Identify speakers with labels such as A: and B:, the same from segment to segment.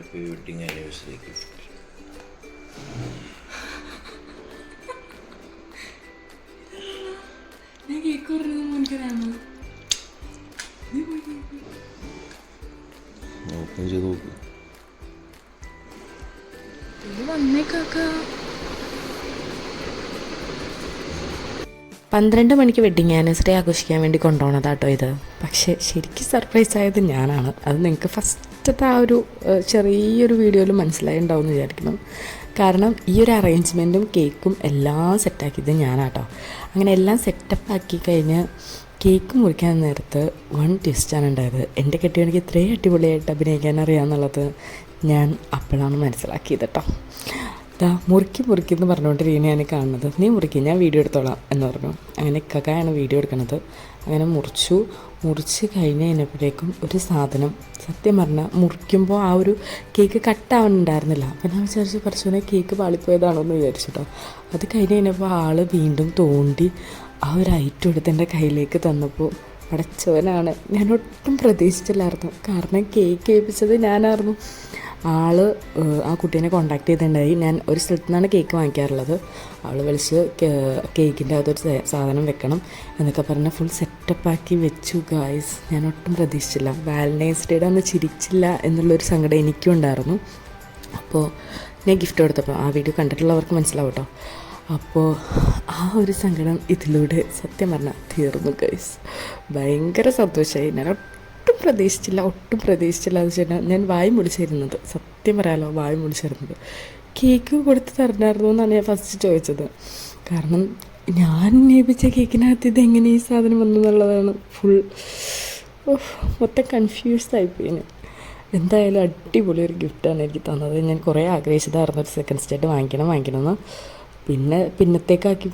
A: Happy wedding anniversary gift.
B: ഞാൻ cake പറഞ്ഞത് എനിക്കറിയാമോ?
A: Open ചെയ്ത് നോക്ക്.
B: ഇത് വന്നേക്കാക്ക.
C: 12 മണിക്ക് വെഡിങ് ആനിവേഴ്സറി ആഘോഷിക്കാൻ വേണ്ടി കൊണ്ടുപോകണതാട്ടോ ഇത്. പക്ഷേ ശരിക്കും സർപ്രൈസ് ആയത് ഞാനാണ്. അത് നിങ്ങൾക്ക് ഫസ്റ്റത്തെ ആ ഒരു ചെറിയൊരു വീഡിയോയിൽ മനസ്സിലായി ഉണ്ടാവും എന്ന് വിചാരിക്കുന്നു. കാരണം ഈ ഒരു അറേഞ്ച്മെൻറ്റും കേക്കും എല്ലാം സെറ്റാക്കിയത് ഞാനാട്ടോ. അങ്ങനെ എല്ലാം സെറ്റപ്പാക്കി കഴിഞ്ഞ് കേക്ക് മുറിക്കാൻ നേരത്ത് വൺ ട്വിസ്റ്റാണ് ഉണ്ടായത്. എൻ്റെ കെട്ടിയവനിക്ക് ഇത്രയും അടിപൊളിയായിട്ട് അഭിനയിക്കാൻ അറിയാമെന്നുള്ളത് ഞാൻ അപ്പോഴാണ് മനസ്സിലാക്കിയത് കേട്ടോ. മുറുക്കി എന്ന് പറഞ്ഞുകൊണ്ടിരിക്കുന്ന ഞാൻ കാണുന്നത്. നീ മുറിക്കും, ഞാൻ വീഡിയോ എടുത്തോളാം എന്ന് പറഞ്ഞു. അങ്ങനെ ഇക്കായാണ് വീഡിയോ എടുക്കുന്നത്. അങ്ങനെ മുറിച്ച് കഴിഞ്ഞ് കഴിഞ്ഞപ്പോഴേക്കും ഒരു സാധനം സത്യം പറഞ്ഞാൽ മുറിക്കുമ്പോൾ ആ ഒരു കേക്ക് കട്ടാവുന്നുണ്ടായിരുന്നില്ല. അപ്പം ഞാൻ വിചാരിച്ചു കുറച്ചുകൂടെ കേക്ക് പാളിപ്പോയതാണോ എന്ന് വിചാരിച്ചു കേട്ടോ. അത് കഴിഞ്ഞ് കഴിഞ്ഞപ്പോൾ ആൾ വീണ്ടും തോണ്ടി ആ ഒരു ഐറ്റം എടുത്ത് എൻ്റെ കയ്യിലേക്ക് തന്നപ്പോൾ അടച്ചവനാണ്. ഞാൻ ഒട്ടും പ്രതീക്ഷിച്ചില്ലായിരുന്നു. കാരണം കേക്ക് ഏൽപ്പിച്ചത് ഞാനായിരുന്നു. ആ കുട്ടീനെ കോണ്ടാക്ട് ചെയ്തിട്ടുണ്ടായി. ഞാൻ ഒരു സ്ഥലത്തു നിന്നാണ് കേക്ക് വാങ്ങിക്കാറുള്ളത്. അവൾ വിളിച്ച് കേക്കിൻ്റെ അകത്തൊരു സാധനം വെക്കണം എന്നൊക്കെ പറഞ്ഞ് ഫുൾ സെറ്റപ്പാക്കി വെച്ചു ഗായ്സ്. ഞാൻ ഒട്ടും പ്രതീക്ഷിച്ചില്ല. വാലൻറ്റൈൻസ് ഡേയുടെ അന്ന് ചിരിച്ചില്ല എന്നുള്ളൊരു സങ്കടം എനിക്കും ഉണ്ടായിരുന്നു. അപ്പോൾ ഞാൻ ഗിഫ്റ്റ് കൊടുത്തപ്പോൾ ആ വീഡിയോ കണ്ടിട്ടുള്ളവർക്ക് മനസ്സിലാവും കേട്ടോ. അപ്പോൾ ആ ഒരു സങ്കടം ഇതിലൂടെ സത്യം പറഞ്ഞാൽ തീർന്നു ഗൈസ്. ഭയങ്കര സന്തോഷമായി. ഞാൻ ഒട്ടും പ്രതീക്ഷിച്ചില്ല എന്ന് വെച്ചാൽ ഞാൻ വായി മുടിച്ചിരുന്നത്. സത്യം പറയാലോ, വായി മുടിച്ചിരുന്നത്. കേക്ക് കൊടുത്ത് തരണമായിരുന്നു എന്നാണ് ഞാൻ ഫസ്റ്റ് ചോദിച്ചത്. കാരണം ഞാൻ നേപിച്ച കേക്കിനകത്ത് ഇതെങ്ങനെ ഈ സാധനം വന്നു എന്നുള്ളതാണ് ഫുൾ മൊത്തം കൺഫ്യൂസ്ഡായിപ്പോയി. എന്തായാലും അടിപൊളി ഒരു ഗിഫ്റ്റാണ് എനിക്ക് തന്നത്. ഞാൻ കുറേ ആഗ്രഹിച്ചതായിരുന്നു ഒരു സെക്കൻഡ് സ്റ്റേറ്റ് വാങ്ങിക്കണമെന്ന്. പിന്നത്തേക്കാക്കി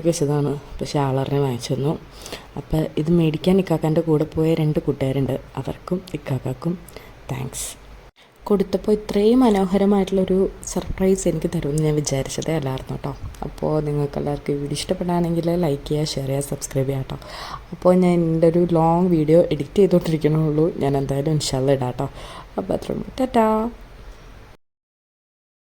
C: വെച്ചതാണ്. പക്ഷേ ആളറിനെ വാങ്ങിച്ചു തന്നു. അപ്പോൾ ഇത് മേടിക്കാൻ ഇക്കാക്കാൻ്റെ കൂടെ പോയ 2 കൂട്ടുകാരുണ്ട്. അവർക്കും ഇക്കാക്കും താങ്ക്സ്. കൊടുത്തപ്പോൾ ഇത്രയും മനോഹരമായിട്ടുള്ളൊരു സർപ്രൈസ് എനിക്ക് തരുമെന്ന് ഞാൻ വിചാരിച്ചതേ അല്ലായിരുന്നു കേട്ടോ. അപ്പോൾ നിങ്ങൾക്ക് എല്ലാവർക്കും വീഡിയോ ഇഷ്ടപ്പെടുകയാണെങ്കിൽ ലൈക്ക് ചെയ്യുക, ഷെയർ ചെയ്യുക, സബ്സ്ക്രൈബ് ചെയ്യുക കേട്ടോ. അപ്പോൾ ഞാൻ എൻ്റെ ഒരു ലോങ് വീഡിയോ എഡിറ്റ് ചെയ്തുകൊണ്ടിരിക്കണുള്ളൂ. ഞാൻ എന്തായാലും ഇൻഷാല്ലാ ഇടാം കേട്ടോ. അപ്പോൾ അത്രയും ടാറ്റാ.